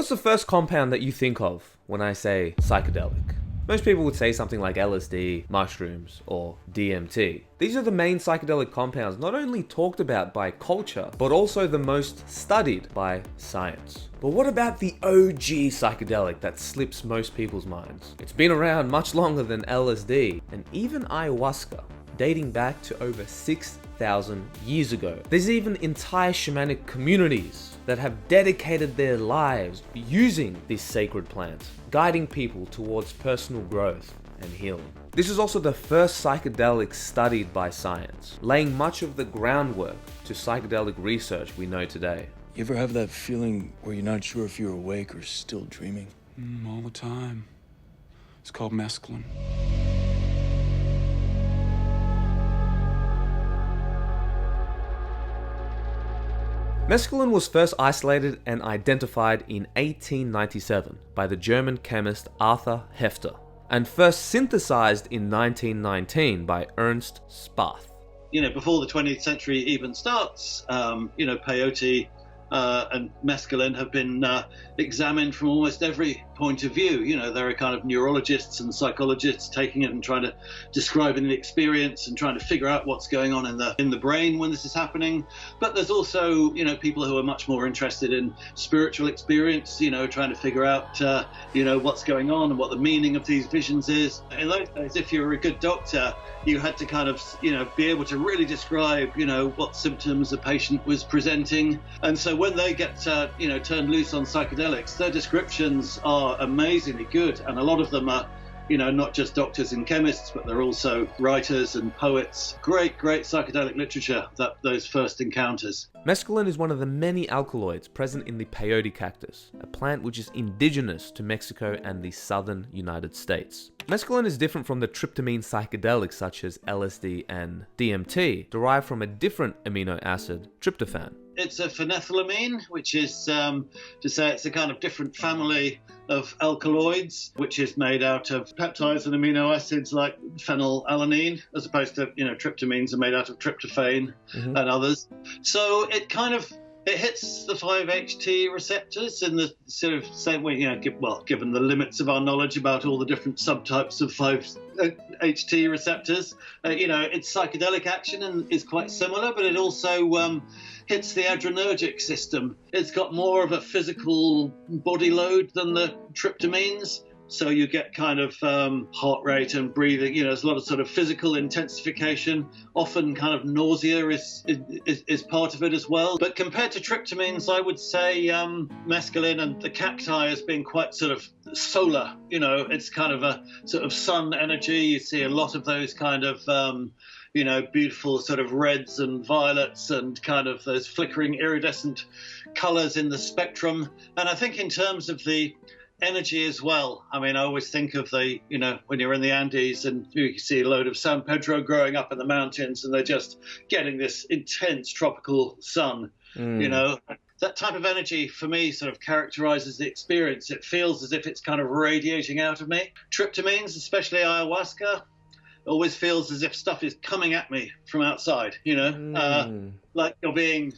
What's the first compound that you think of when I say psychedelic? Most people would say something like LSD, mushrooms, or DMT. These are the main psychedelic compounds not only talked about by culture, but also the most studied by science. But what about the OG psychedelic that slips most people's minds? It's been around much longer than LSD, and even ayahuasca, dating back to over 6,000 years ago. There's even entire shamanic communities that have dedicated their lives using this sacred plant, guiding people towards personal growth and healing. This is also the first psychedelic studied by science, laying much of the groundwork to psychedelic research we know today. You ever have that feeling where you're not sure if you're awake or still dreaming? All the time. It's called mescaline. Mescaline was first isolated and identified in 1897 by the German chemist Arthur Hefter, and first synthesized in 1919 by Ernst Spath. Before the 20th century even starts, Peyote and mescaline have been examined from almost every point of view. There are kind of neurologists and psychologists taking it and trying to describe the experience and trying to figure out what's going on in the brain when this is happening. But there's also, people who are much more interested in spiritual experience, trying to figure out, what's going on and what the meaning of these visions is. In those days, if you were a good doctor, you had to kind of, be able to really describe, what symptoms a patient was presenting. And so when they get, turned loose on psychedelics, their descriptions are amazingly good. And a lot of them are, not just doctors and chemists, but they're also writers and poets. Great psychedelic literature, those first encounters. Mescaline is one of the many alkaloids present in the Peyote cactus, a plant which is indigenous to Mexico and the southern United States. Mescaline is different from the tryptamine psychedelics such as LSD and DMT, derived from a different amino acid, tryptophan. It's a phenethylamine, which is to say it's a kind of different family of alkaloids, which is made out of peptides and amino acids like phenylalanine, as opposed to, tryptamines are made out of tryptophan and others. So it hits the 5-HT receptors in the sort of same way, given the limits of our knowledge about all the different subtypes of 5-HT receptors, its psychedelic action is quite similar, but it also hits the adrenergic system. It's got more of a physical body load than the tryptamines. So you get kind of heart rate and breathing, there's a lot of sort of physical intensification. Often kind of nausea is part of it as well. But compared to tryptamines, I would say mescaline and the cacti as being quite sort of solar. It's kind of a sort of sun energy. You see a lot of those kind of beautiful sort of reds and violets and kind of those flickering iridescent colors in the spectrum. And I think in terms of the energy as well. I mean, I always think of when you're in the Andes and you see a load of San Pedro growing up in the mountains and they're just getting this intense tropical sun, That type of energy for me sort of characterizes the experience. It feels as if it's kind of radiating out of me. Tryptamines, especially ayahuasca, always feels as if stuff is coming at me from outside, like you're being,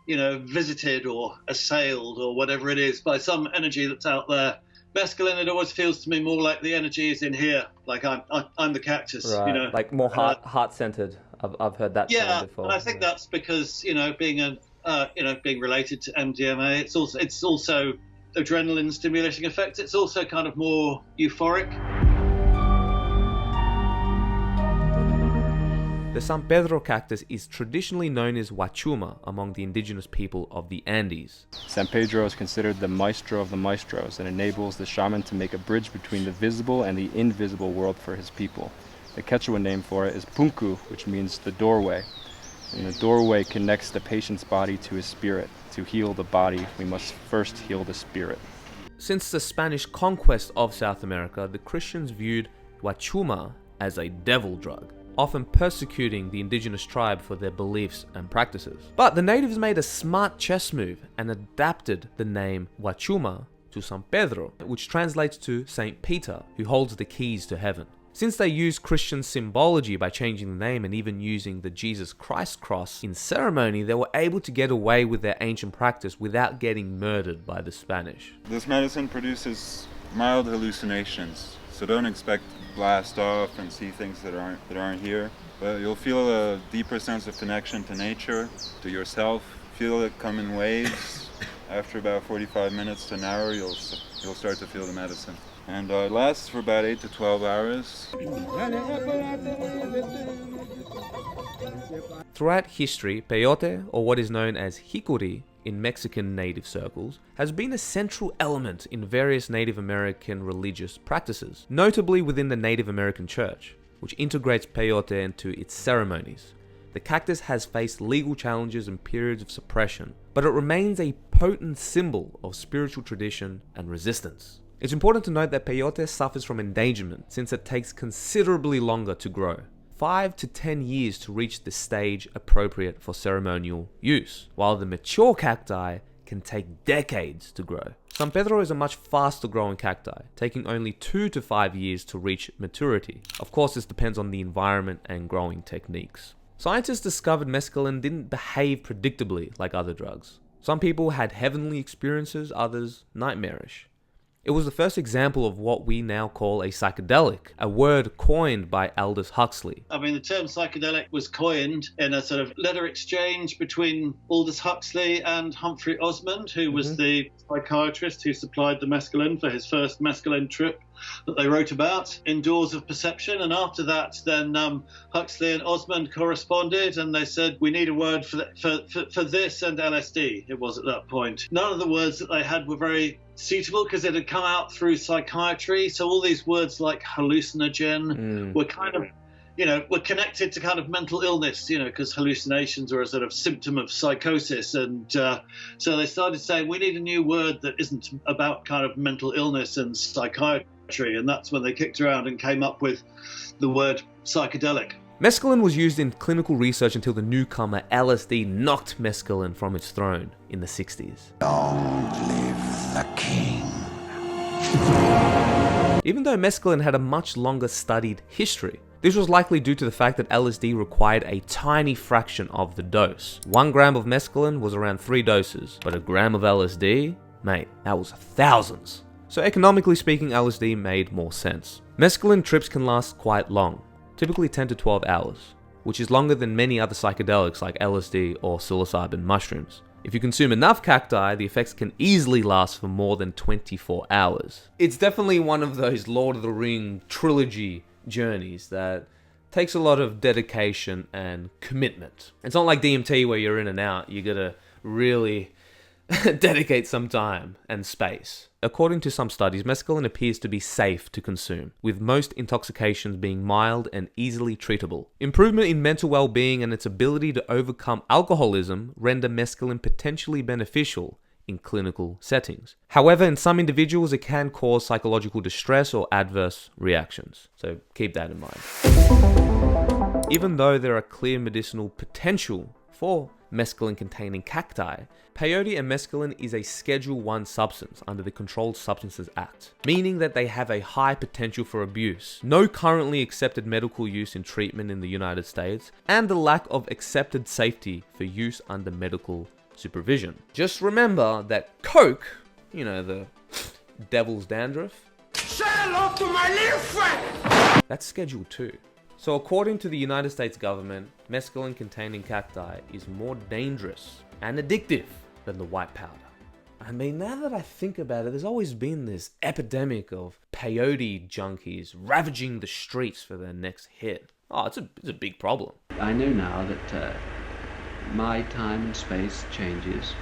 visited or assailed or whatever it is by some energy that's out there. Mescaline, it always feels to me more like the energy is in here, like I'm the cactus, right. Like more heart-centered. I've heard that term before. And I think that's because being related to MDMA, it's also adrenaline stimulating effects. It's also kind of more euphoric. The San Pedro cactus is traditionally known as huachuma among the indigenous people of the Andes. San Pedro is considered the maestro of the maestros and enables the shaman to make a bridge between the visible and the invisible world for his people. The Quechua name for it is punku, which means the doorway. And the doorway connects the patient's body to his spirit. To heal the body, we must first heal the spirit. Since the Spanish conquest of South America, the Christians viewed huachuma as a devil drug, often persecuting the indigenous tribe for their beliefs and practices. But the natives made a smart chess move and adapted the name huachuma to San Pedro, which translates to Saint Peter, who holds the keys to heaven. Since they used Christian symbology by changing the name and even using the Jesus Christ cross in ceremony, they were able to get away with their ancient practice without getting murdered by the Spanish. This medicine produces mild hallucinations, so don't expect to blast off and see things that aren't here. But you'll feel a deeper sense of connection to nature, to yourself. Feel it come in waves. After about 45 minutes to an hour, you'll start to feel the medicine. And it lasts for about 8 to 12 hours. Throughout history, peyote, or what is known as hickory in Mexican native circles, has been a central element in various Native American religious practices, notably within the Native American Church, which integrates peyote into its ceremonies. The cactus has faced legal challenges and periods of suppression, but it remains a potent symbol of spiritual tradition and resistance. It's important to note that peyote suffers from endangerment since it takes considerably longer to grow, 5 to 10 years to reach the stage appropriate for ceremonial use, while the mature cacti can take decades to grow. San Pedro is a much faster growing cacti, taking only 2 to 5 years to reach maturity. Of course, this depends on the environment and growing techniques. Scientists discovered mescaline didn't behave predictably like other drugs. Some people had heavenly experiences, others nightmarish. It was the first example of what we now call a psychedelic, a word coined by Aldous Huxley. I mean, the term psychedelic was coined in a sort of letter exchange between Aldous Huxley and Humphrey Osmond, who was the psychiatrist who supplied the mescaline for his first mescaline trip that they wrote about in Doors of Perception. And after that, then Huxley and Osmond corresponded, and they said, we need a word for this and LSD, it was at that point. None of the words that they had were very suitable because it had come out through psychiatry. So all these words like hallucinogen were kind of, were connected to kind of mental illness, because hallucinations are a sort of symptom of psychosis. And so they started saying, we need a new word that isn't about kind of mental illness and psychiatry. And that's when they kicked around and came up with the word psychedelic. Mescaline was used in clinical research until the newcomer LSD knocked mescaline from its throne in the 60s. Long live the king. Even though mescaline had a much longer studied history, this was likely due to the fact that LSD required a tiny fraction of the dose. 1 gram of mescaline was around 3 doses, but a gram of LSD? Mate, that was thousands. So economically speaking, LSD made more sense. Mescaline trips can last quite long, typically 10 to 12 hours, which is longer than many other psychedelics like LSD or psilocybin mushrooms. If you consume enough cacti, the effects can easily last for more than 24 hours. It's definitely one of those Lord of the Ring trilogy journeys that takes a lot of dedication and commitment. It's not like DMT where you're in and out. You gotta really dedicate some time and space. According to some studies, mescaline appears to be safe to consume, with most intoxications being mild and easily treatable. Improvement in mental well-being and its ability to overcome alcoholism render mescaline potentially beneficial in clinical settings. However, in some individuals, it can cause psychological distress or adverse reactions. So keep that in mind. Even though there are clear medicinal potential for mescaline-containing cacti, peyote and mescaline is a Schedule 1 substance under the Controlled Substances Act, meaning that they have a high potential for abuse, no currently accepted medical use in treatment in the United States, and the lack of accepted safety for use under medical supervision. Just remember that coke, the devil's dandruff, Say hello to my little friend! that's Schedule 2. So according to the United States government, mescaline containing cacti is more dangerous and addictive than the white powder. I mean, now that I think about it, there's always been this epidemic of peyote junkies ravaging the streets for their next hit. Oh, it's a big problem. I know now that my time and space changes,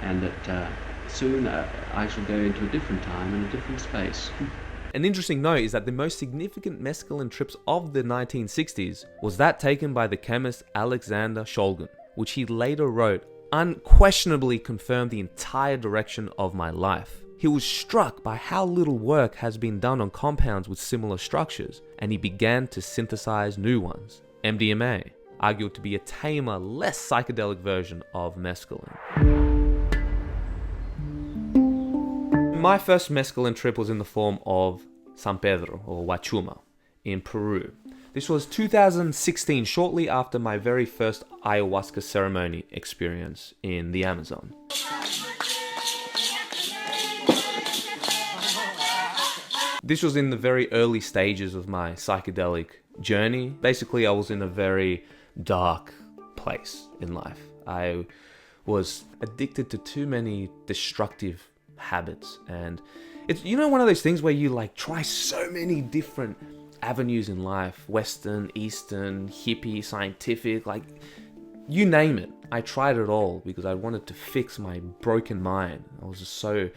and that soon I shall go into a different time and a different space. An interesting note is that the most significant mescaline trips of the 1960s was that taken by the chemist Alexander Shulgin, which he later wrote unquestionably confirmed the entire direction of my life. He was struck by how little work has been done on compounds with similar structures, and he began to synthesize new ones. MDMA, argued to be a tamer, less psychedelic version of mescaline. My first mescaline trip was in the form of San Pedro, or Wachuma. in Peru. This was 2016, shortly after my very first ayahuasca ceremony experience in the Amazon. This was in the very early stages of my psychedelic journey. Basically, I was in a very dark place in life. I was addicted to too many destructive habits, and it's, you know, one of those things where you like try so many different avenues in life, Western, Eastern, hippie, scientific, like you name it. I tried it all because I wanted to fix my broken mind. I was just so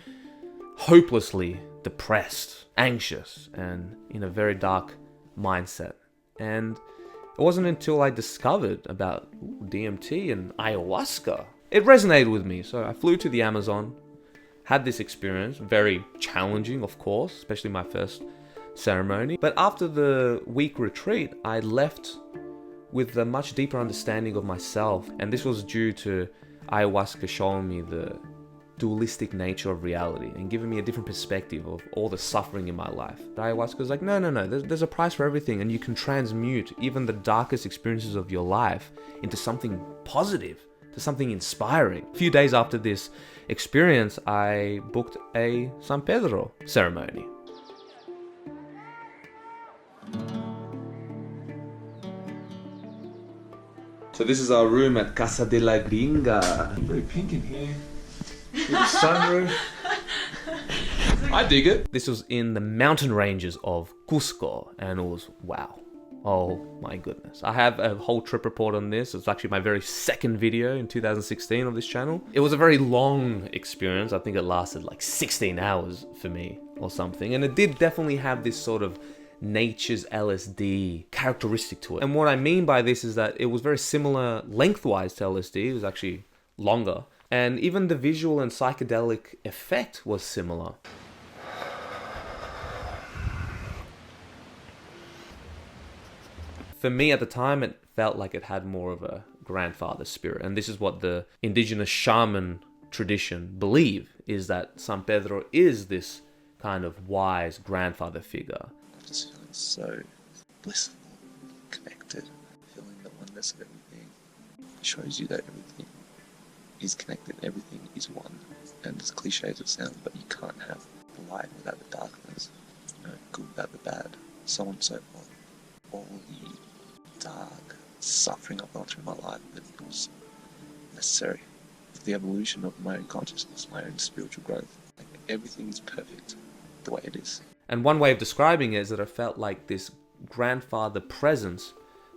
hopelessly depressed, anxious, and in a very dark mindset. And it wasn't until I discovered about DMT and ayahuasca, it resonated with me. So I flew to the Amazon, had this experience, very challenging, of course, especially my first ceremony. But after the week retreat, I left with a much deeper understanding of myself. And this was due to ayahuasca showing me the dualistic nature of reality and giving me a different perspective of all the suffering in my life. The ayahuasca was like, no, there's a price for everything, and you can transmute even the darkest experiences of your life into something positive, to something inspiring. A few days after this experience, I booked a San Pedro ceremony. So this is our room at Casa de la Gringa. Very pink in here. With the sunroof. I dig it. This was in the mountain ranges of Cusco, and it was wow. Oh my goodness. I have a whole trip report on this. It's actually my very second video in 2016 of this channel. It was a very long experience. I think it lasted like 16 hours for me or something. And it did definitely have this sort of nature's LSD characteristic to it. And what I mean by this is that it was very similar lengthwise to LSD. It was actually longer. And even the visual and psychedelic effect was similar. For me at the time, it felt like it had more of a grandfather spirit. And this is what the indigenous shaman tradition believe, is that San Pedro is this kind of wise grandfather figure. I just feel so blissful, connected, feeling the oneness of everything. It shows you that everything is connected, everything is one. And as cliche as it sounds, but you can't have the light without the darkness, good without the bad, so on and so forth. All the dark suffering I've gone through in my life, but it was necessary for the evolution of my own consciousness, my own spiritual growth. Like, everything is perfect the way it is. And one way of describing it is that it felt like this grandfather presence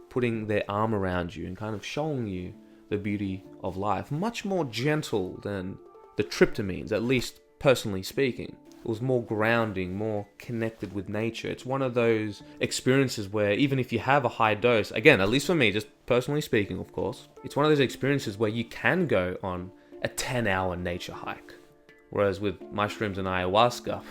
putting their arm around you and kind of showing you the beauty of life. Much more gentle than the tryptamines, at least personally speaking. It was more grounding, more connected with nature. It's one of those experiences where even if you have a high dose, again, at least for me, just personally speaking, of course, it's one of those experiences where you can go on a 10-hour nature hike. Whereas with mushrooms and ayahuasca,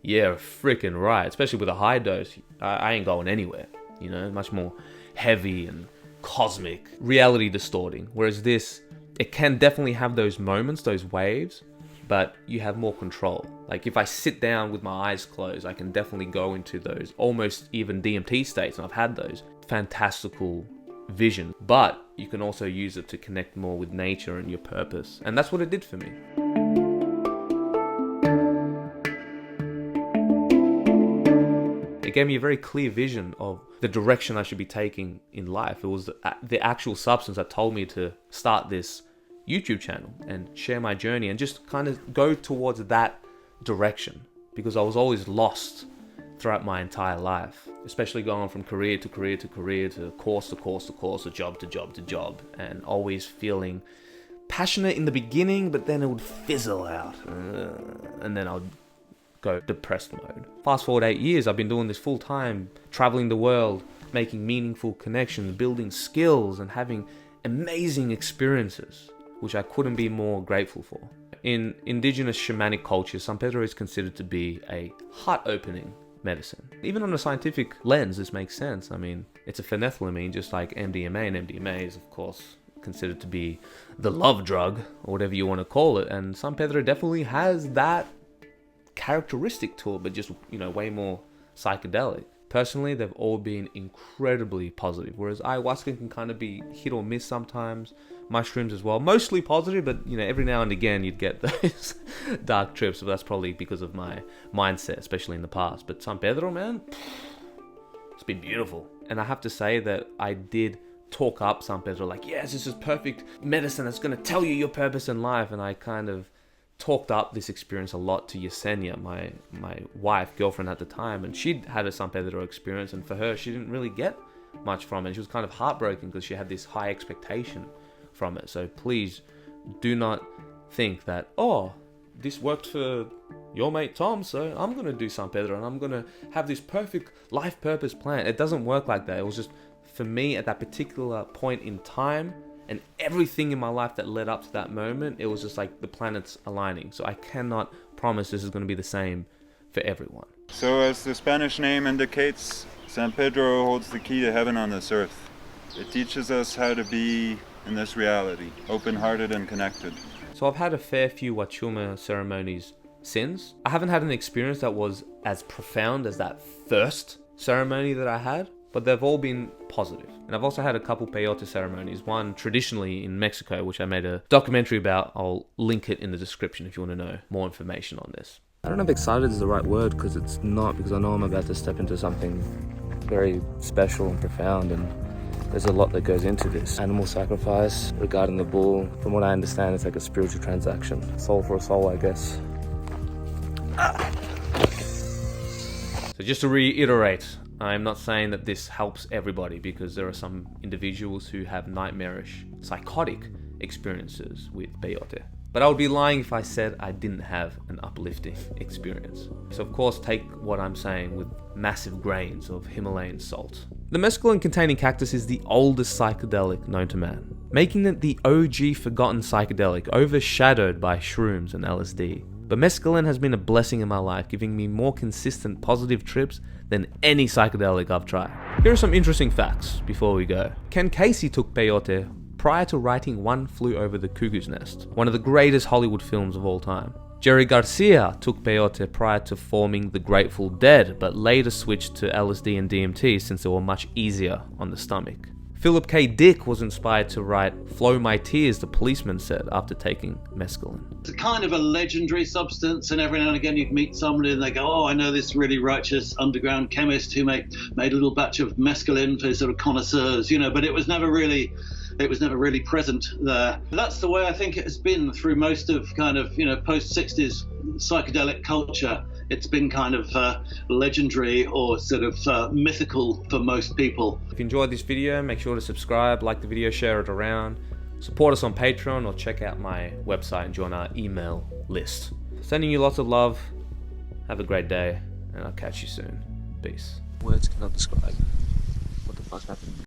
yeah, freaking right. Especially with a high dose, I ain't going anywhere. You know, much more heavy and cosmic, reality distorting. Whereas this, it can definitely have those moments, those waves, but you have more control. Like if I sit down with my eyes closed, I can definitely go into those almost even DMT states, and I've had those fantastical visions. But you can also use it to connect more with nature and your purpose. And that's what it did for me. It gave me a very clear vision of the direction I should be taking in life. It was the actual substance that told me to start this YouTube channel and share my journey and just kind of go towards that direction, because I was always lost throughout my entire life, especially going from career to career to career to course to course to course to job to job to job, and always feeling passionate in the beginning, but then it would fizzle out and then I would go depressed mode. Fast forward 8 years, I've been doing this full time, traveling the world, making meaningful connections, building skills, and having amazing experiences, which I couldn't be more grateful for. In indigenous shamanic cultures, San Pedro is considered to be a heart-opening medicine. Even on a scientific lens, this makes sense. I mean, it's a phenethylamine, just like MDMA, and MDMA is, of course, considered to be the love drug, or whatever you want to call it. And San Pedro definitely has that characteristic to it, but just, you know, way more psychedelic. Personally, they've all been incredibly positive, whereas ayahuasca can kind of be hit or miss sometimes. Mushrooms as well, mostly positive, but you know, every now and again you'd get those dark trips, but that's probably because of my mindset, especially in the past. But San Pedro, man, it's been beautiful. And I have to say that I did talk up San Pedro, like, yes, this is perfect medicine that's going to tell you your purpose in life. And I kind of talked up this experience a lot to Yesenia, my wife, girlfriend at the time, and she'd had a San Pedro experience, and for her, she didn't really get much from it. She was kind of heartbroken because she had this high expectation from it. So please do not think that, oh, this worked for your mate Tom, so I'm gonna do San Pedro and I'm gonna have this perfect life purpose plan. It doesn't work like that. It was just, for me at that particular point in time and everything in my life that led up to that moment, it was just like the planets aligning. So I cannot promise this is going to be the same for everyone. So as the Spanish name indicates, San Pedro holds the key to heaven on this earth. It teaches us how to be in this reality, open-hearted and connected. So I've had a fair few Wachuma ceremonies since. I haven't had an experience that was as profound as that first ceremony that I had, but they've all been positive. And I've also had a couple peyote ceremonies, one traditionally in Mexico, which I made a documentary about. I'll link it in the description if you want to know more information on this. I don't know if excited is the right word, because it's not, because I know I'm about to step into something very special and profound, and there's a lot that goes into this. Animal sacrifice regarding the bull, from what I understand, it's like a spiritual transaction. Soul for a soul, I guess. So just to reiterate, I'm not saying that this helps everybody, because there are some individuals who have nightmarish, psychotic experiences with peyote. But I would be lying if I said I didn't have an uplifting experience. So of course, take what I'm saying with massive grains of Himalayan salt. The mescaline containing cactus is the oldest psychedelic known to man, making it the OG forgotten psychedelic, overshadowed by shrooms and LSD. But mescaline has been a blessing in my life, giving me more consistent positive trips than any psychedelic I've tried. Here are some interesting facts before we go. Ken Casey took peyote prior to writing One Flew Over the Cuckoo's Nest, one of the greatest Hollywood films of all time. Jerry Garcia took peyote prior to forming The Grateful Dead, but later switched to LSD and DMT since they were much easier on the stomach. Philip K. Dick was inspired to write Flow My Tears, the policeman said, after taking mescaline. It's a kind of a legendary substance, and every now and again you'd meet somebody and they go, oh, I know this really righteous underground chemist who made a little batch of mescaline for sort of connoisseurs, you know, but it was never really present there. That's the way I think it has been through most of kind of, you know, post-60s psychedelic culture. It's been kind of legendary or sort of mythical for most people. If you enjoyed this video, make sure to subscribe, like the video, share it around, support us on Patreon, or check out my website and join our email list. Sending you lots of love. Have a great day, and I'll catch you soon. Peace. Words cannot describe what the fuck happened.